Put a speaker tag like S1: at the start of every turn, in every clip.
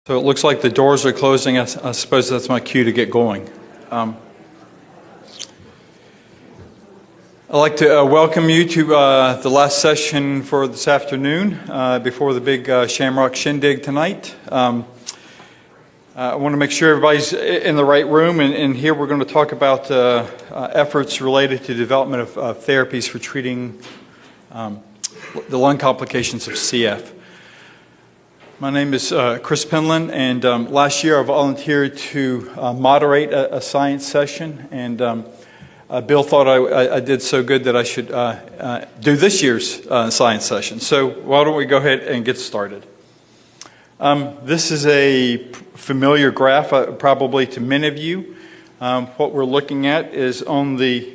S1: So it looks like the doors are closing. I suppose that's my cue to get going. I'd like to welcome you to the last session for this afternoon before the big Shamrock Shindig tonight. I want to make sure everybody's in the right room, and here we're going to talk about efforts related to development of therapies for treating the lung complications of CF. My name is Chris Penland, and last year I volunteered to moderate a science session, and Bill thought I did so good that I should do this year's science session. So why don't we go ahead and get started. This is a familiar graph probably to many of you. What we're looking at is on the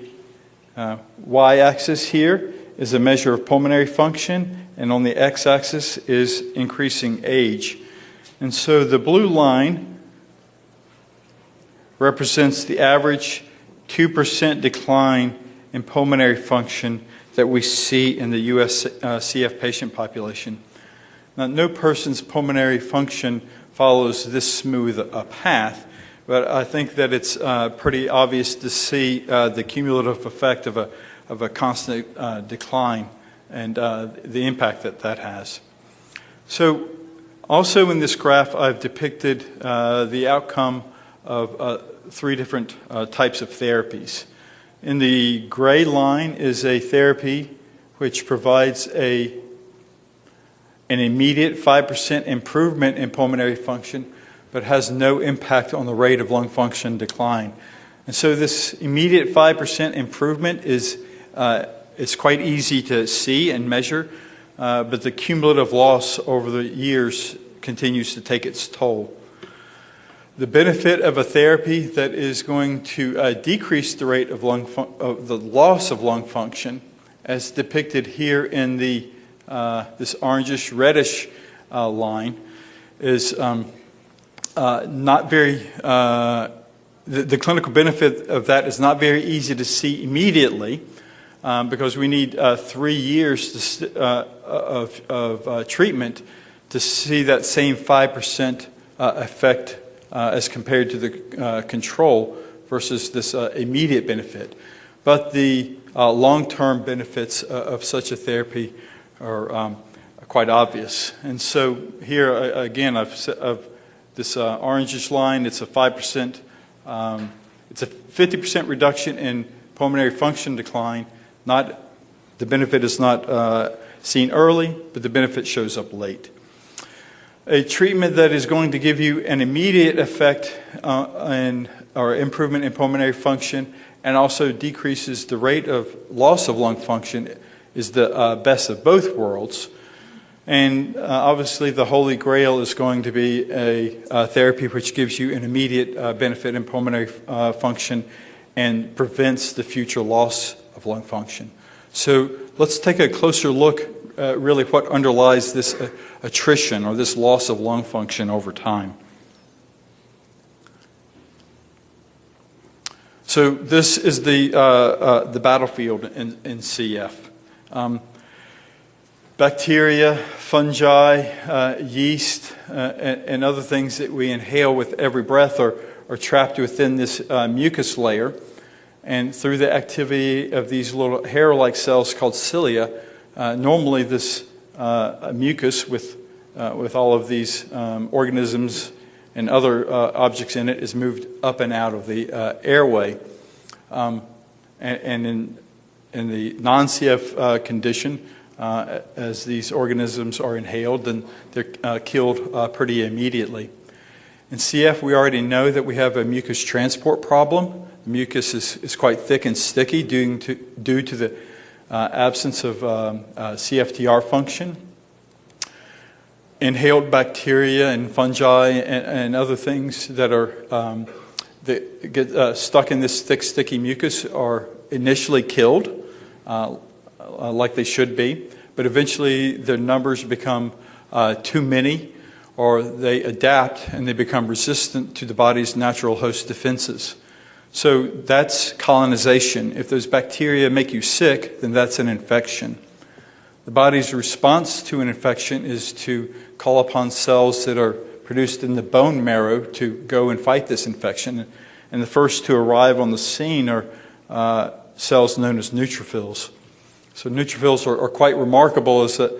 S1: y-axis here is a measure of pulmonary function, and on the x-axis is increasing age. And so the blue line represents the average 2% decline in pulmonary function that we see in the U.S. CF patient population. Now, no person's pulmonary function follows this smooth a path, but I think that it's pretty obvious to see the cumulative effect of a constant decline and the impact that has. So also in this graph, I've depicted the outcome of three different types of therapies. In the gray line is a therapy which provides an immediate 5% improvement in pulmonary function, but has no impact on the rate of lung function decline. And so this immediate 5% improvement is it's quite easy to see and measure, but the cumulative loss over the years continues to take its toll. The benefit of a therapy that is going to decrease the rate of the loss of lung function, as depicted here in the this orangish reddish line, is not very. The clinical benefit of that is not very easy to see immediately. Because we need 3 years of treatment to see that same 5% effect as compared to the control versus this immediate benefit. But the long-term benefits of such a therapy are quite obvious. And so here again, of this orangish line, it's a 5%. It's a 50% reduction in pulmonary function decline. The benefit is not seen early, but the benefit shows up late. A treatment that is going to give you an immediate effect or improvement in pulmonary function and also decreases the rate of loss of lung function is the best of both worlds. And obviously the holy grail is going to be a therapy which gives you an immediate benefit in pulmonary function and prevents the future loss of lung function. So let's take a closer look at really what underlies this attrition or this loss of lung function over time. So this is the battlefield in CF. Bacteria, fungi, yeast, and other things that we inhale with every breath are trapped within this mucus layer. And through the activity of these little hair-like cells called cilia, normally this mucus with all of these organisms and other objects in it is moved up and out of the airway. And in the non-CF condition, as these organisms are inhaled, then they're killed pretty immediately. In CF, we already know that we have a mucus transport problem. The mucus is quite thick and sticky due to the absence of CFTR function. Inhaled bacteria and fungi and other things that that get stuck in this thick, sticky mucus are initially killed, like they should be, but eventually their numbers become too many, or they adapt and they become resistant to the body's natural host defenses. So that's colonization. If those bacteria make you sick, then that's an infection. The body's response to an infection is to call upon cells that are produced in the bone marrow to go and fight this infection. And the first to arrive on the scene are cells known as neutrophils. So neutrophils are quite remarkable, is that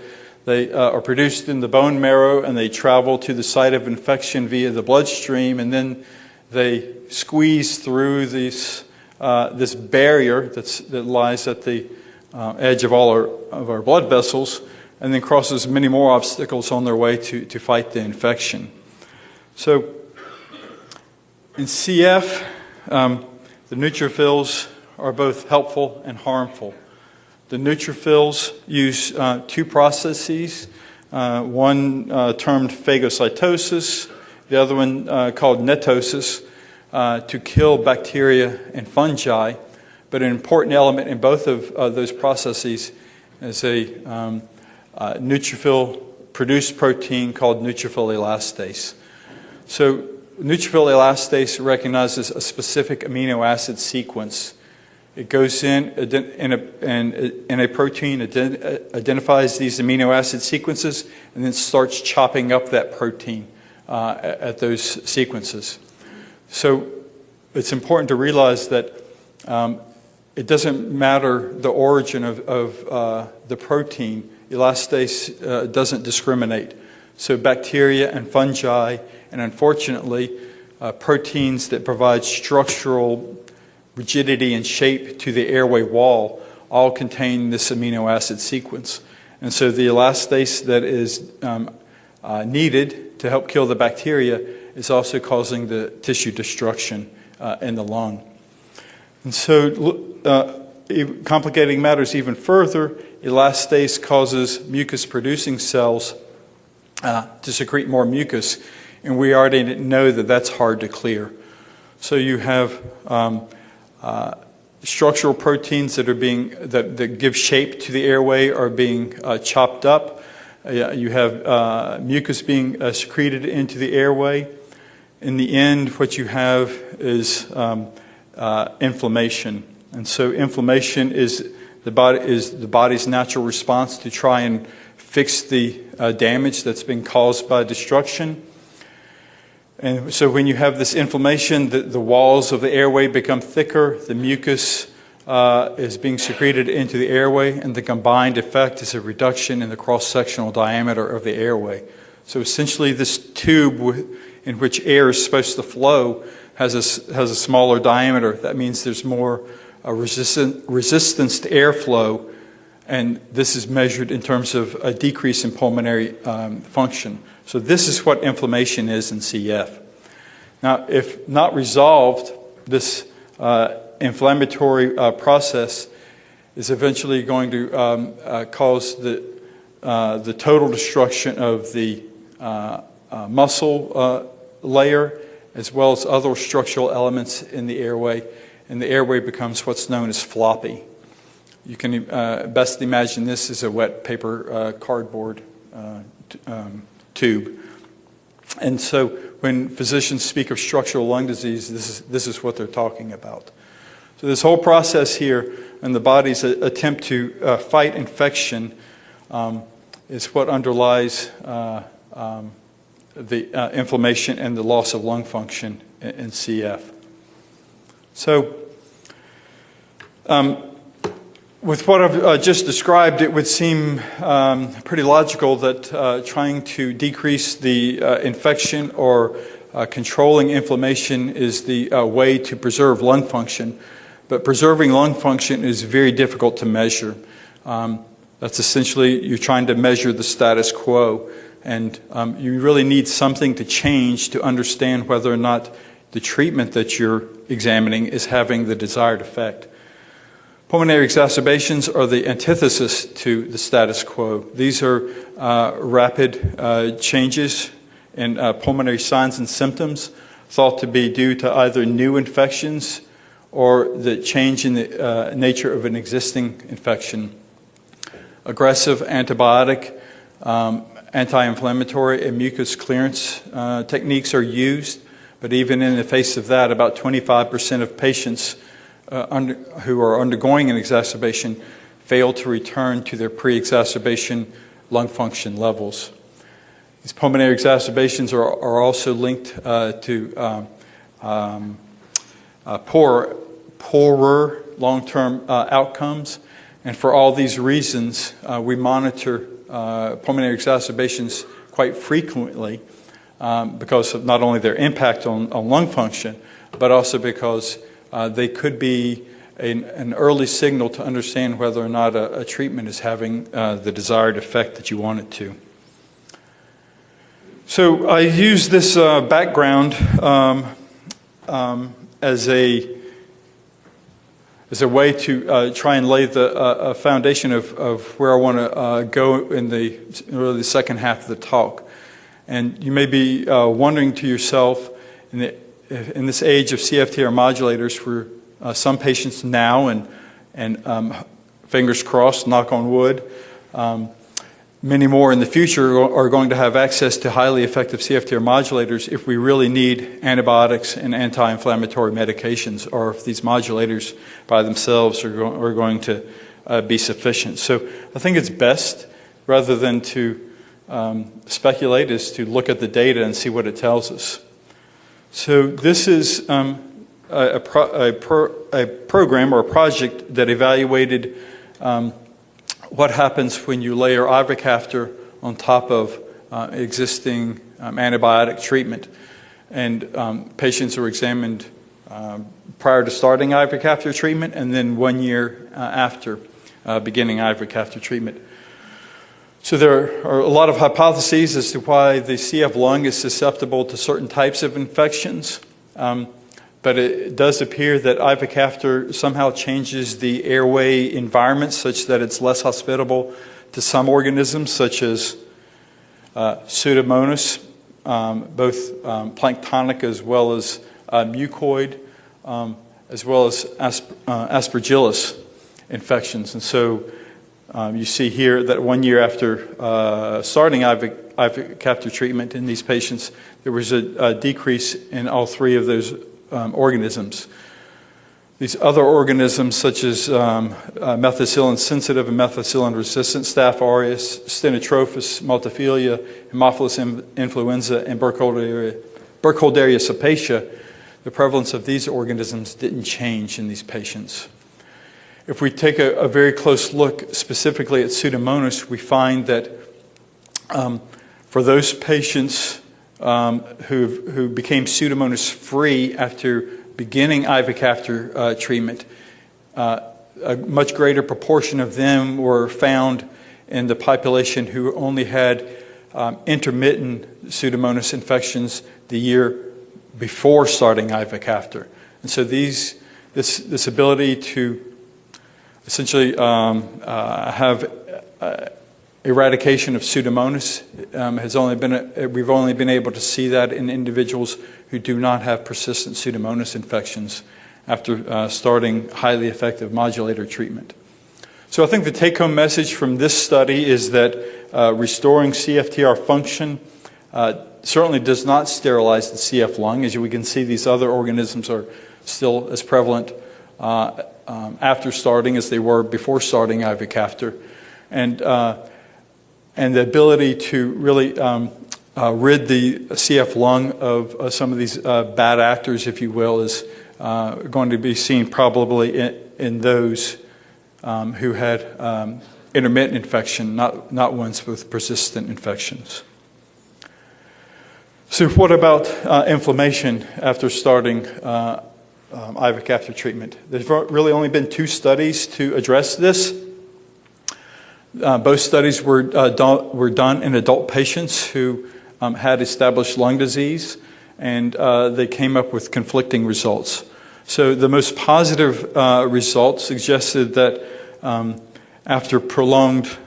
S1: they are produced in the bone marrow and they travel to the site of infection via the bloodstream, and then they squeeze through this barrier that lies at the edge of all of our blood vessels, and then crosses many more obstacles on their way to fight the infection. So in CF, the neutrophils are both helpful and harmful. The neutrophils use two processes, one termed phagocytosis, the other one called netosis, to kill bacteria and fungi. But an important element in both of those processes is a neutrophil-produced protein called neutrophil elastase. So neutrophil elastase recognizes a specific amino acid sequence. It goes in a protein, identifies these amino acid sequences, and then starts chopping up that protein at those sequences. So it's important to realize that it doesn't matter the origin of the protein. Elastase doesn't discriminate. So bacteria and fungi, and unfortunately, proteins that provide structural rigidity and shape to the airway wall all contain this amino acid sequence. And so the elastase that is needed to help kill the bacteria is also causing the tissue destruction in the lung. And so complicating matters even further, elastase causes mucus-producing cells to secrete more mucus, and we already know that that's hard to clear. So you have structural proteins that give shape to the airway are being chopped up. You have mucus being secreted into the airway. In the end, what you have is inflammation, and so inflammation is the body's natural response to try and fix the damage that's been caused by destruction. And so when you have this inflammation, the walls of the airway become thicker, the mucus is being secreted into the airway, and the combined effect is a reduction in the cross-sectional diameter of the airway. So essentially this tube in which air is supposed to flow has a smaller diameter. That means there's more resistance to airflow, and this is measured in terms of a decrease in pulmonary function. So this is what inflammation is in CF. Now, if not resolved, this inflammatory process is eventually going to cause the total destruction of the muscle layer, as well as other structural elements in the airway, and the airway becomes what's known as floppy. You can best imagine this as a wet paper cardboard tube. And so when physicians speak of structural lung disease, this is what they're talking about. So this whole process here and the body's attempt to fight infection is what underlies the inflammation and the loss of lung function in CF. So with what I've just described, it would seem pretty logical that trying to decrease the infection or controlling inflammation is the way to preserve lung function. But preserving lung function is very difficult to measure. That's essentially, you're trying to measure the status quo. And you really need something to change to understand whether or not the treatment that you're examining is having the desired effect. Pulmonary exacerbations are the antithesis to the status quo. These are rapid changes in pulmonary signs and symptoms thought to be due to either new infections or the change in the nature of an existing infection. Aggressive antibiotic, anti-inflammatory and mucus clearance techniques are used, but even in the face of that, about 25% of patients who are undergoing an exacerbation fail to return to their pre-exacerbation lung function levels. These pulmonary exacerbations are also linked to poorer long-term outcomes. And for all these reasons, we monitor pulmonary exacerbations quite frequently because of not only their impact on lung function, but also because they could be an early signal to understand whether or not a treatment is having the desired effect that you want it to. So I use this background as a way to try and lay the foundation of where I want to go in really the second half of the talk. And you may be wondering to yourself, in this age of CFTR modulators, for some patients now, and fingers crossed, knock on wood, many more in the future are going to have access to highly effective CFTR modulators if we really need antibiotics and anti-inflammatory medications, or if these modulators by themselves are going to be sufficient. So I think it's best, rather than to speculate, is to look at the data and see what it tells us. So this is a program or a project that evaluated what happens when you layer Ivacaftor on top of existing antibiotic treatment. And patients were examined prior to starting Ivacaftor treatment, and then 1 year after beginning Ivacaftor treatment. So there are a lot of hypotheses as to why the CF lung is susceptible to certain types of infections. But it does appear that Ivacaftor somehow changes the airway environment such that it's less hospitable to some organisms, such as Pseudomonas, both planktonic as well as mucoid, as well as Aspergillus infections. And so you see here that 1 year after starting Ivacaftor treatment in these patients, there was a decrease in all three of those organisms. These other organisms, such as methicillin-sensitive and methicillin-resistant Staph aureus, Stenotrophes, Multifilia, Haemophilus influenza, and Burkholderia cepacia, the prevalence of these organisms didn't change in these patients. If we take a very close look specifically at Pseudomonas, we find that for those patients who became Pseudomonas free after beginning Ivacaftor treatment, a much greater proportion of them were found in the population who only had intermittent Pseudomonas infections the year before starting Ivacaftor. And so this ability to essentially have eradication of Pseudomonas we've only been able to see that in individuals who do not have persistent Pseudomonas infections after starting highly effective modulator treatment. So I think the take-home message from this study is that restoring CFTR function certainly does not sterilize the CF lung. As we can see, these other organisms are still as prevalent after starting as they were before starting Ivacaftor. And the ability to really rid the CF lung of some of these bad actors, if you will, is going to be seen probably in those who had intermittent infection, not ones with persistent infections. So what about inflammation after starting Ivacaftor treatment? There's really only been 2 studies to address this. Both studies were done in adult patients who had established lung disease, and they came up with conflicting results. So the most positive result suggested that after prolonged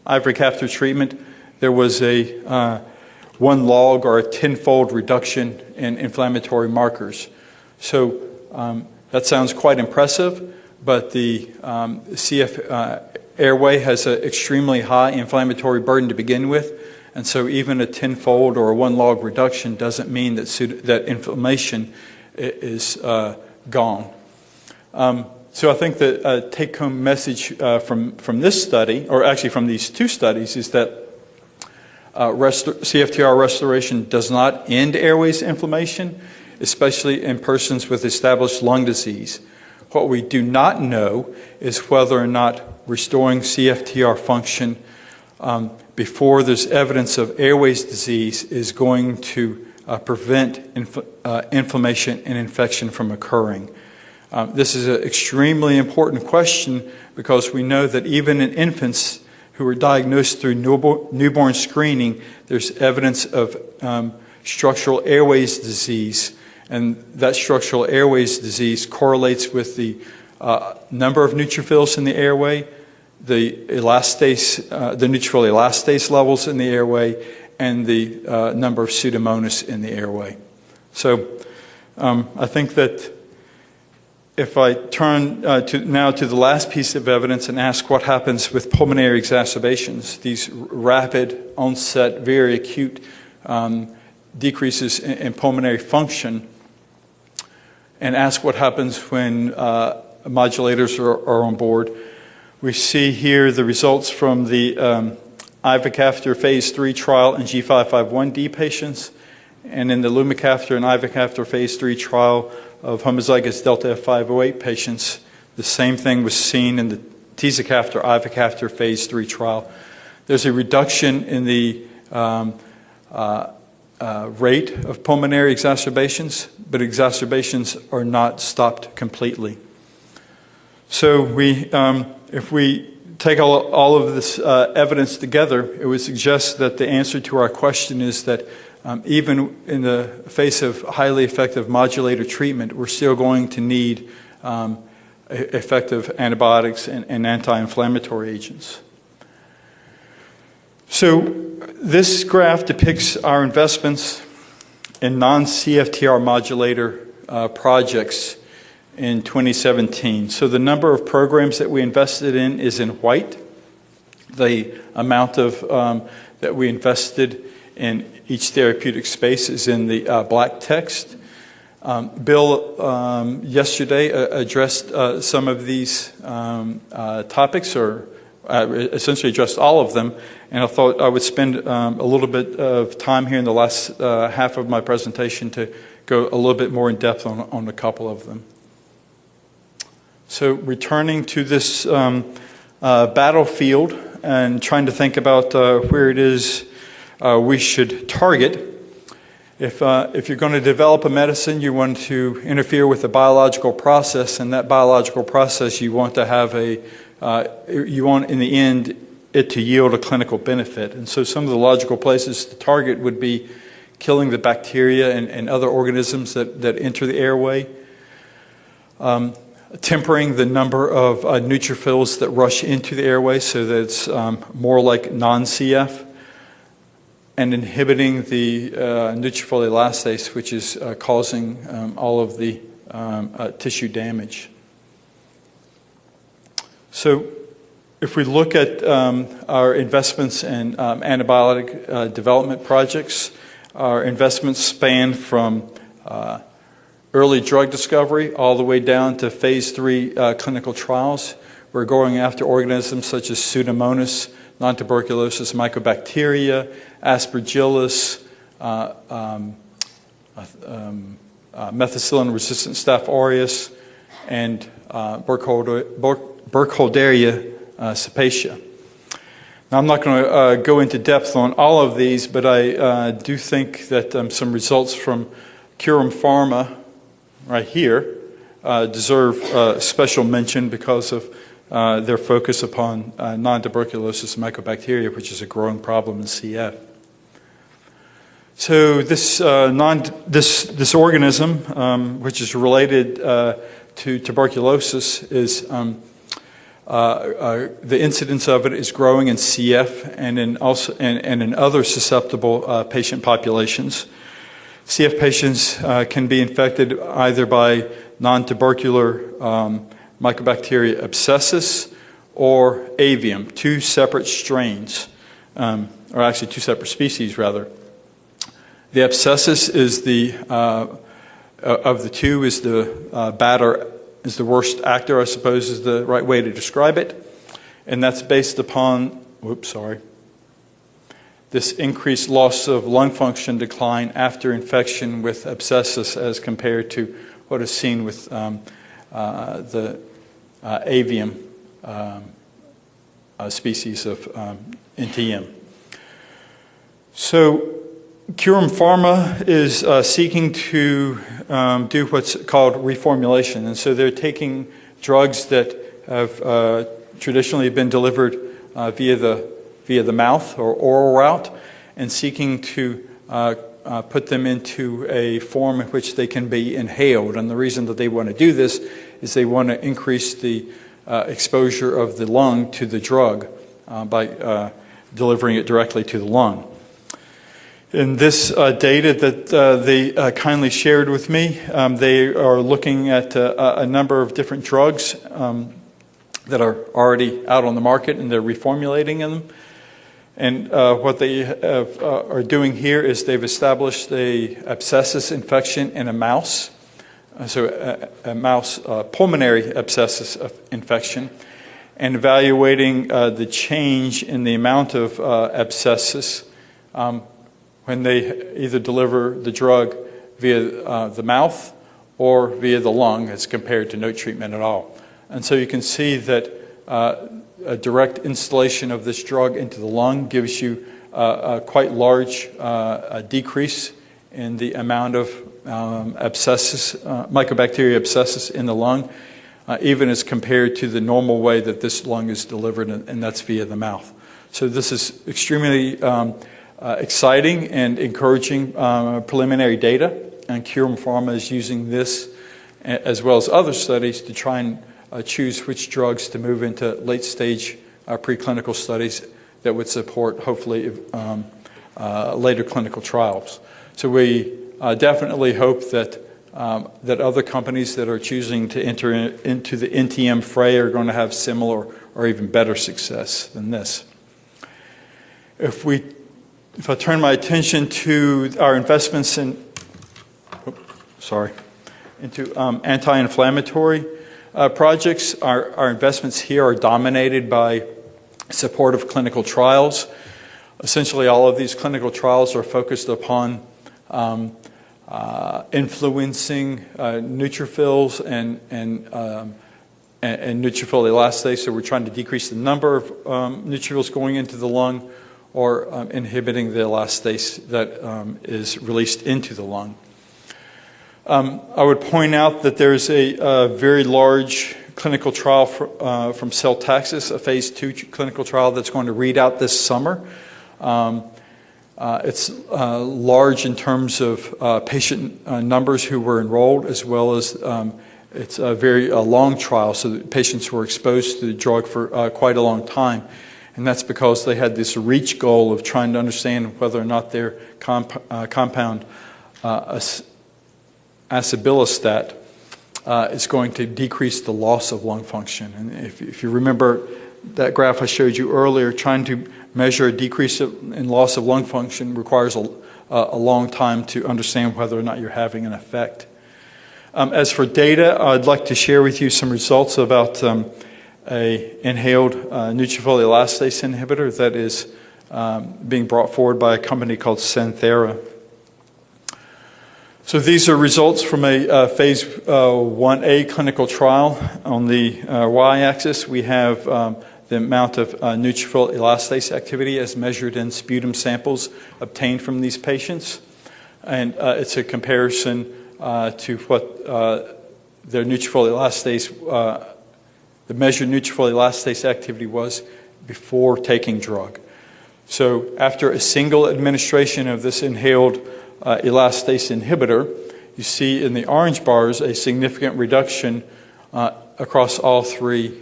S1: Ivacaftor treatment, there was a 1 log or a 10-fold reduction in inflammatory markers. So that sounds quite impressive, but the CF airway has an extremely high inflammatory burden to begin with, and so even a 10-fold or a 1 log reduction doesn't mean that inflammation is gone. So I think the take-home message from this study, or actually from these 2 studies, is that CFTR restoration does not end airways inflammation, especially in persons with established lung disease. What we do not know is whether or not restoring CFTR function before there's evidence of airways disease is going to prevent inflammation and infection from occurring. This is an extremely important question because we know that even in infants who are diagnosed through newborn screening, there's evidence of structural airways disease, and that structural airways disease correlates with the number of neutrophils in the airway, the neutrophil elastase levels in the airway, and the number of Pseudomonas in the airway. So I think that if I turn now to the last piece of evidence and ask what happens with pulmonary exacerbations, these rapid onset, very acute decreases in pulmonary function, and ask what happens when modulators are on board, we see here the results from the Ivacaftor phase 3 trial in G551D patients, and in the Lumacaftor and Ivacaftor phase 3 trial of homozygous delta F508 patients. The same thing was seen in the Tezacaftor Ivacaftor phase 3 trial. There's a reduction in the rate of pulmonary exacerbations, but exacerbations are not stopped completely. So if we take all of this evidence together, it would suggest that the answer to our question is that even in the face of highly effective modulator treatment, we're still going to need effective antibiotics and anti-inflammatory agents. So this graph depicts our investments in non-CFTR modulator projects in 2017. So the number of programs that we invested in is in white. The amount of that we invested in each therapeutic space is in the black text. Bill yesterday addressed some of these topics, or essentially addressed all of them, and I thought I would spend a little bit of time here in the last half of my presentation to go a little bit more in depth on a couple of them. So returning to this battlefield and trying to think about where it is we should target. If you're going to develop a medicine, you want to interfere with the biological process, and that biological process you want to have you want in the end it to yield a clinical benefit. And so some of the logical places to target would be killing the bacteria and other organisms that enter the airway, tempering the number of neutrophils that rush into the airway so that it's more like non-CF, and inhibiting the neutrophil elastase, which is causing all of the tissue damage. So if we look at our investments in antibiotic development projects, our investments span from early drug discovery all the way down to phase 3 clinical trials. We're going after organisms such as Pseudomonas, non-tuberculosis mycobacteria, Aspergillus, methicillin-resistant Staph aureus, and Burkholderia cepacia. Now, I'm not going to go into depth on all of these, but I do think that some results from Curum Pharma right here deserve special mention because of their focus upon non-tuberculosis mycobacteria, which is a growing problem in CF. So this organism, which is related to tuberculosis, is the incidence of it is growing in CF and in other susceptible patient populations. CF patients can be infected either by non-tubercular Mycobacteria abscessus or avium, two separate strains, or actually two separate species rather. The abscessus is of the two is the is the worst actor, I suppose is the right way to describe it, and that's based upon this increased loss of lung function decline after infection with abscessus as compared to what is seen with the avium species of NTM. So Curum Pharma is seeking to do what's called reformulation. And so they're taking drugs that have traditionally been delivered via the mouth or oral route and seeking to put them into a form in which they can be inhaled. And the reason that they want to do this is they want to increase the exposure of the lung to the drug by delivering it directly to the lung. In this data that they kindly shared with me, they are looking at a number of different drugs that are already out on the market, and they're reformulating them. And what they are doing here is they've established a abscessus infection in a mouse, so a mouse pulmonary abscessus infection, and evaluating the change in the amount of abscessus when they either deliver the drug via the mouth or via the lung as compared to no treatment at all. And so you can see that a direct installation of this drug into the lung gives you a quite large decrease in the amount of abscessus, Mycobacteria abscessus in the lung, even as compared to the normal way that this lung is delivered, and that's via the mouth. So this is extremely exciting and encouraging preliminary data, and Curum Pharma is using this as well as other studies to try and choose which drugs to move into late-stage preclinical studies that would support, hopefully, later clinical trials. So we definitely hope that that other companies that are choosing to enter into the NTM fray are going to have similar or even better success than this. If I turn my attention to our investments in, into anti-inflammatory projects, our investments here are dominated by supportive clinical trials. Essentially, all of these clinical trials are focused upon influencing neutrophils and neutrophil elastase. So we're trying to decrease the number of neutrophils going into the lung, or inhibiting the elastase that is released into the lung. I would point out that there's a very large clinical trial from Celtaxis, a phase 2 clinical trial that's going to read out this summer. It's large in terms of patient numbers who were enrolled, as well as it's a very long trial, so that patients were exposed to the drug for quite a long time. And that's because they had this reach goal of trying to understand whether or not their compound acebelostat is going to decrease the loss of lung function. And if you remember that graph I showed you earlier, trying to measure a decrease in loss of lung function requires a long time to understand whether or not you're having an effect. As for data, I'd like to share with you some results about a inhaled neutrophil elastase inhibitor that is being brought forward by a company called Santhera. So these are results from a phase 1A clinical trial. On the y-axis, we have the amount of neutrophil elastase activity as measured in sputum samples obtained from these patients. And it's a comparison to what their neutrophil elastase the measured neutrophil elastase activity was before taking drug. So after a single administration of this inhaled elastase inhibitor, you see in the orange bars a significant reduction across all three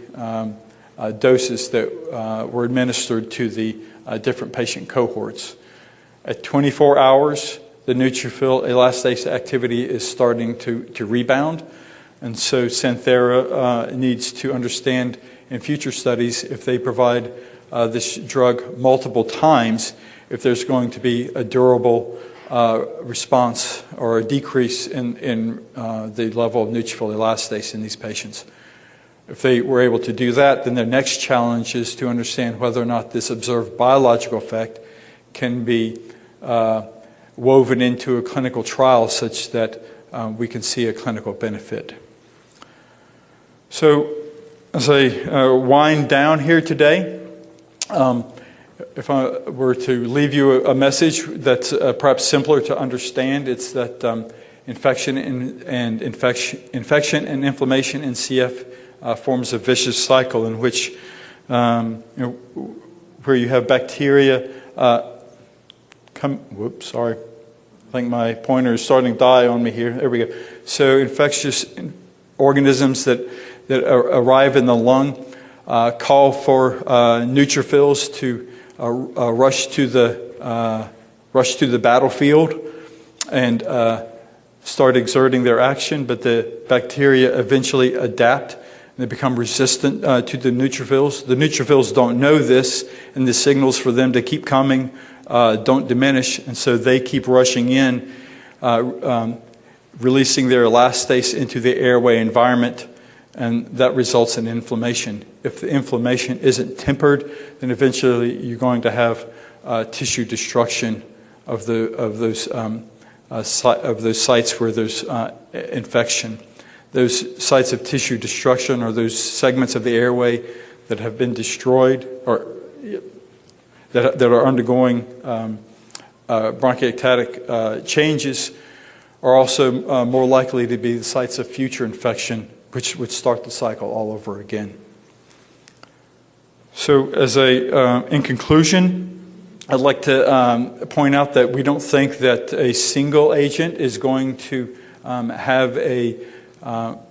S1: doses that were administered to the different patient cohorts. At 24 hours, the neutrophil elastase activity is starting to rebound. And so Santhera needs to understand in future studies, if they provide this drug multiple times, if there's going to be a durable response or a decrease in the level of neutrophil elastase in these patients. If they were able to do that, then their next challenge is to understand whether or not this observed biological effect can be woven into a clinical trial such that we can see a clinical benefit. So as I wind down here today, if I were to leave you a message that's perhaps simpler to understand, it's that infection and inflammation in CF forms a vicious cycle in which, where you have bacteria whoops, sorry. I think my pointer is starting to die on me here. There we go. So infectious organisms that arrive in the lung call for neutrophils to rush to the battlefield and start exerting their action, but the bacteria eventually adapt and they become resistant to the neutrophils. The neutrophils don't know this, and the signals for them to keep coming don't diminish, and so they keep rushing in, releasing their elastase into the airway environment, and that results in inflammation. If the inflammation isn't tempered, then eventually you're going to have tissue destruction of those sites where there's infection. Those sites of tissue destruction are those segments of the airway that have been destroyed or that are undergoing bronchiectatic changes, are also more likely to be the sites of future infection, which would start the cycle all over again. So in conclusion, I'd like to point out that we don't think that a single agent is going to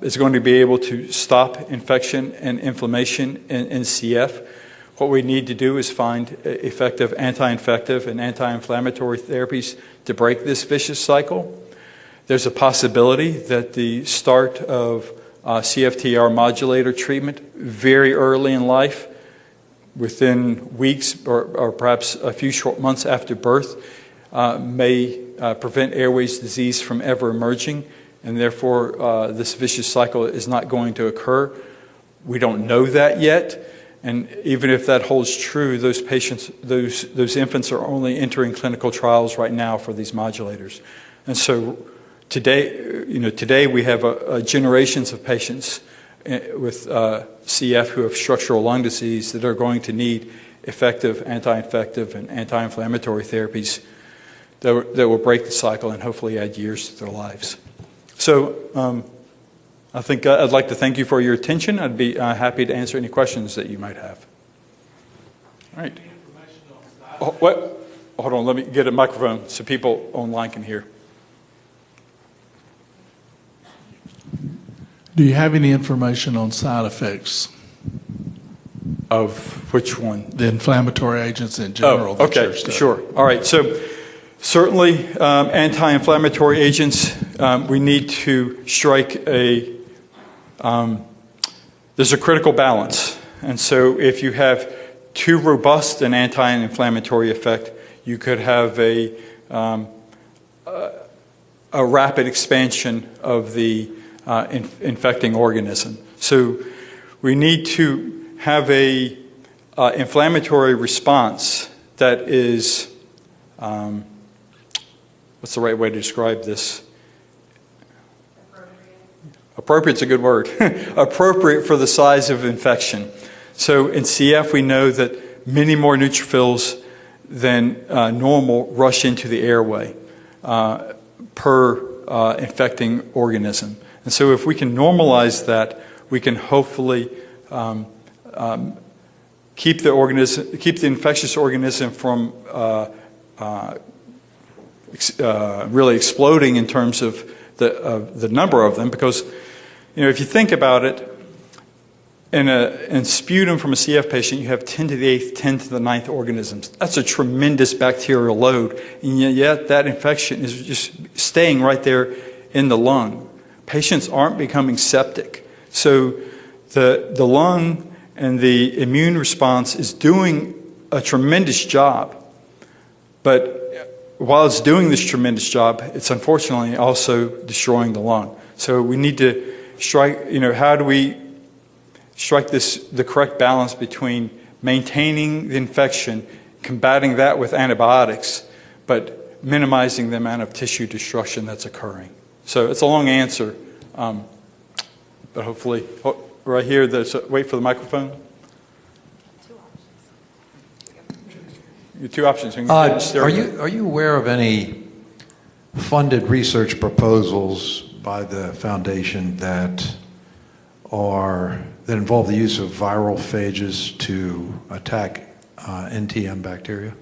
S1: is going to be able to stop infection and inflammation in CF. What we need to do is find effective anti-infective and anti-inflammatory therapies to break this vicious cycle. There's a possibility that the start of CFTR modulator treatment very early in life, within weeks or perhaps a few short months after birth, may prevent airways disease from ever emerging, and therefore this vicious cycle is not going to occur. We don't know that yet, and even if that holds true, those patients, those infants are only entering clinical trials right now for these modulators. And so today we have generations of patients with CF who have structural lung disease that are going to need effective anti-infective and anti-inflammatory therapies that will break the cycle and hopefully add years to their lives. So I think I'd like to thank you for your attention. I'd be happy to answer any questions that you might have. All right. What? Hold on, let me get a microphone so people online can hear.
S2: Do you have any information on side effects?
S1: Of which one?
S2: The inflammatory agents in general.
S1: Oh, okay, sure. All right, so certainly anti-inflammatory agents, we need to strike there's a critical balance. And so if you have too robust an anti-inflammatory effect, you could have a rapid expansion of the infecting organism. So we need to have a inflammatory response that is, what's the right way to describe this? Appropriate's a good word. Appropriate for the size of infection. So in CF, we know that many more neutrophils than normal rush into the airway per infecting organism. And so if we can normalize that, we can hopefully keep the infectious organism from really exploding in terms of the number of them, because if you think about it, in sputum from a CF patient, you have 10 to the 8th, 10 to the 9th organisms. That's a tremendous bacterial load, and yet that infection is just staying right there in the lung. Patients aren't becoming septic. So the lung and the immune response is doing a tremendous job. But while it's doing this tremendous job, it's unfortunately also destroying the lung. So we need to strike, how do we strike the correct balance between maintaining the infection combating that with antibiotics, but minimizing the amount of tissue destruction that's occurring. So it's a long answer, but hopefully, right here, wait for the microphone. Your two options.
S3: Are you aware of any funded research proposals by the foundation that involve the use of viral phages to attack NTM bacteria?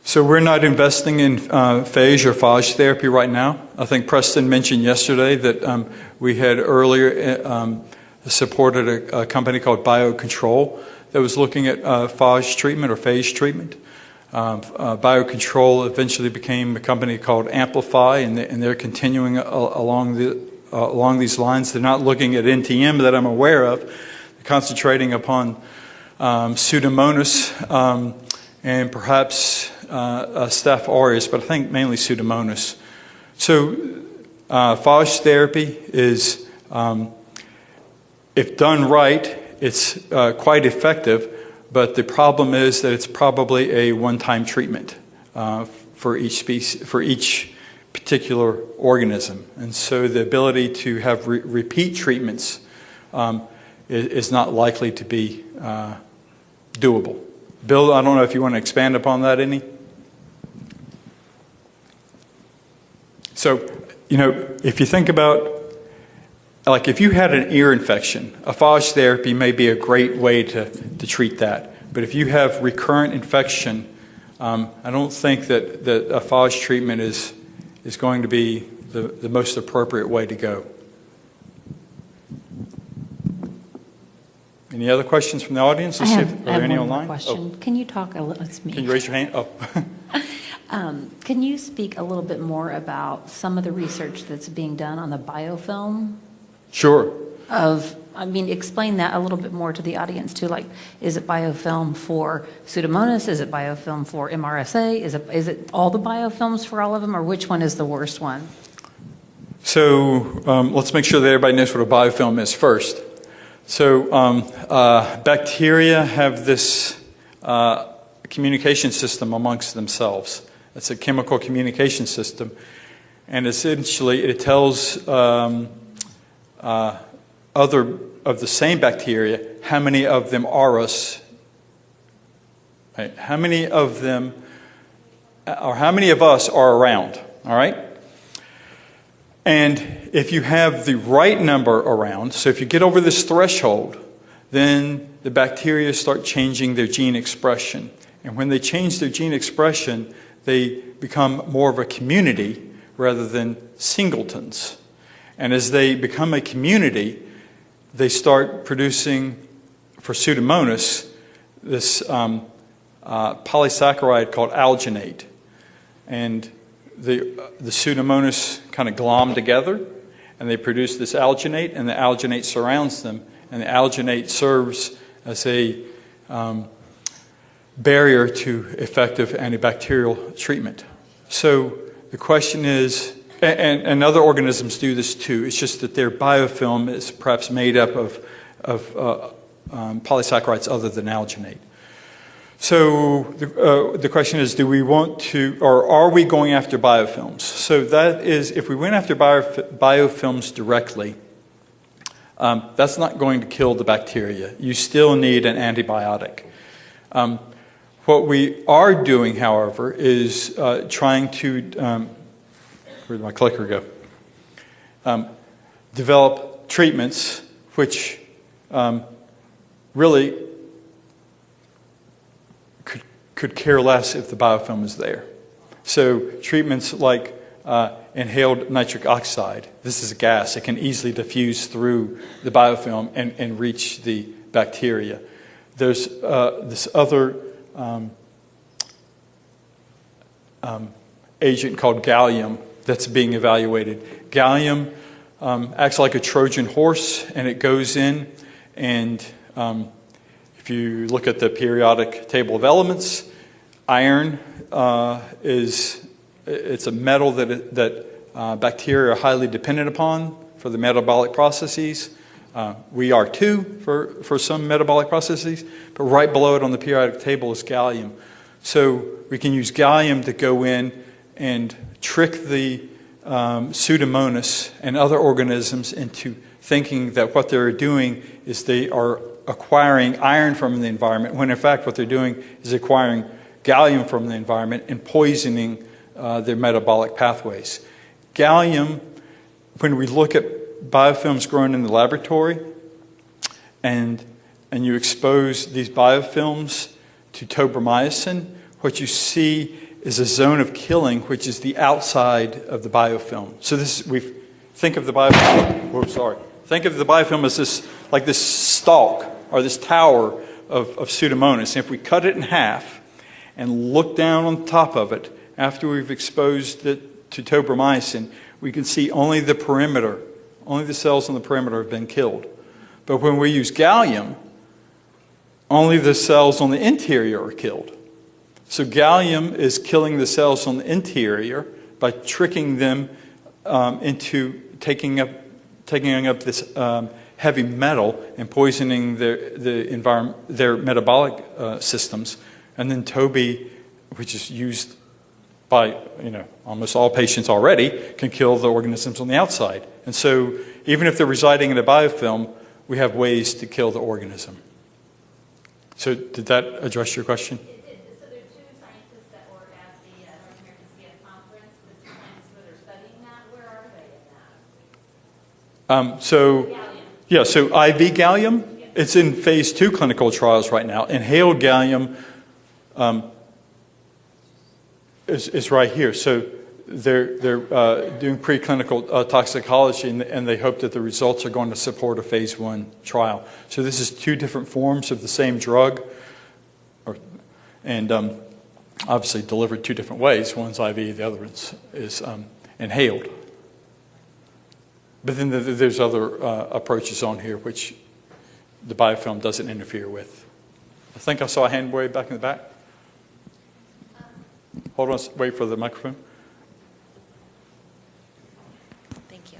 S1: So we're not investing in phage or phage therapy right now. I think Preston mentioned yesterday that we had earlier supported a company called Biocontrol that was looking at phage treatment or phage treatment. Biocontrol eventually became a company called Amplify, and they're continuing along these lines. They're not looking at NTM that I'm aware of. They're concentrating upon Pseudomonas and perhaps Staph aureus, but I think mainly Pseudomonas. So phage therapy is, if done right, it's quite effective. But the problem is that it's probably a one-time treatment for each species, for each particular organism. And so the ability to have repeat treatments is not likely to be doable. Bill, I don't know if you want to expand upon that any? So, if you think about, like if you had an ear infection, a phage therapy may be a great way to treat that. But if you have recurrent infection, I don't think that a phage treatment is going to be the most appropriate way to go. Any other questions from the audience?
S4: I have
S1: any
S4: one more
S1: online?
S4: question. Can you talk a little? It's me.
S1: Can you raise your hand? Oh.
S4: Can you speak a little bit more about some of the research that's being done on the biofilm?
S1: Sure.
S4: Explain that a little bit more to the audience too. Like, is it biofilm for Pseudomonas? Is it biofilm for MRSA? Is it all the biofilms for all of them, or which one is the worst one?
S1: So let's make sure that everybody knows what a biofilm is first. So bacteria have this communication system amongst themselves. It's a chemical communication system, and essentially it tells other of the same bacteria how many of them are us. Right? How many of them, or how many of us are around? All right. And if you have the right number around, so if you get over this threshold, then the bacteria start changing their gene expression. And when they change their gene expression, they become more of a community rather than singletons. And as they become a community, they start producing, for Pseudomonas, this polysaccharide called alginate. And the Pseudomonas kind of glom together, and they produce this alginate, and the alginate surrounds them, and the alginate serves as a barrier to effective antibacterial treatment. So the question is, and other organisms do this too, it's just that their biofilm is perhaps made up of polysaccharides other than alginate. So the question is, do we want to, or are we going after biofilms? So that is, if we went after biofilms directly, that's not going to kill the bacteria. You still need an antibiotic. What we are doing, however, is trying to, where'd my clicker go? Develop treatments which really could care less if the biofilm is there. So treatments like inhaled nitric oxide. This is a gas. It can easily diffuse through the biofilm and reach the bacteria. There's this other agent called gallium that's being evaluated. Gallium acts like a Trojan horse, and it goes in, and if you look at the periodic table of elements, iron it's a metal that bacteria are highly dependent upon for the metabolic processes. We are too for some metabolic processes, but right below it on the periodic table is gallium. So we can use gallium to go in and trick the Pseudomonas and other organisms into thinking that what they're doing is they are acquiring iron from the environment, when in fact what they're doing is acquiring gallium from the environment and poisoning their metabolic pathways. Gallium, when we look at biofilms grown in the laboratory and you expose these biofilms to tobramycin, what you see is a zone of killing, which is the outside of the biofilm. So think of the biofilm. Think of the biofilm as this stalk or this tower of Pseudomonas. And if we cut it in half and look down on top of it after we've exposed it to tobramycin, we can see only the perimeter, only the cells on the perimeter have been killed. But when we use gallium, only the cells on the interior are killed. So gallium is killing the cells on the interior by tricking them into taking up this heavy metal and poisoning their metabolic systems. And then Toby, which is used by almost all patients already, can kill the organisms on the outside. And so even if they're residing in a biofilm, we have ways to kill the organism. So did that address your question?
S5: So there are two scientists that were at the North American CF conference, the two scientists who are studying that. Where are they in that?
S1: So IV gallium, it's in phase 2 clinical trials right now. Inhaled gallium is right here. So they're doing preclinical toxicology, and they hope that the results are going to support a phase 1 trial. So this is 2 different forms of the same drug, and obviously delivered 2 different ways. One's IV, the other is inhaled. But then there's other approaches on here which the biofilm doesn't interfere with. I think I saw a hand way back in the back. Hold on, wait for the microphone.
S6: Thank you.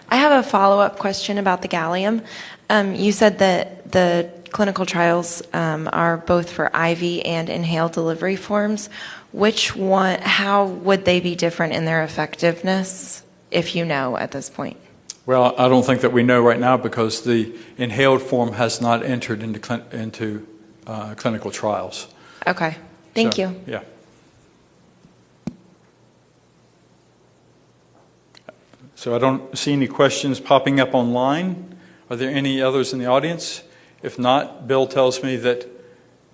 S6: I have a follow-up question about the gallium. You said that the clinical trials are both for IV and inhaled delivery forms. How would they be different in their effectiveness, if you know at this point?
S1: Well, I don't think that we know right now because the inhaled form has not entered into clinical trials.
S6: Okay. Thank you.
S1: Yeah. So I don't see any questions popping up online. Are there any others in the audience? If not, Bill tells me that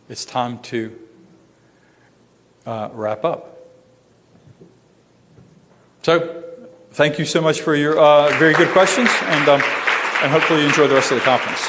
S1: it's time to wrap up. So thank you so much for your very good questions, and hopefully you enjoy the rest of the conference.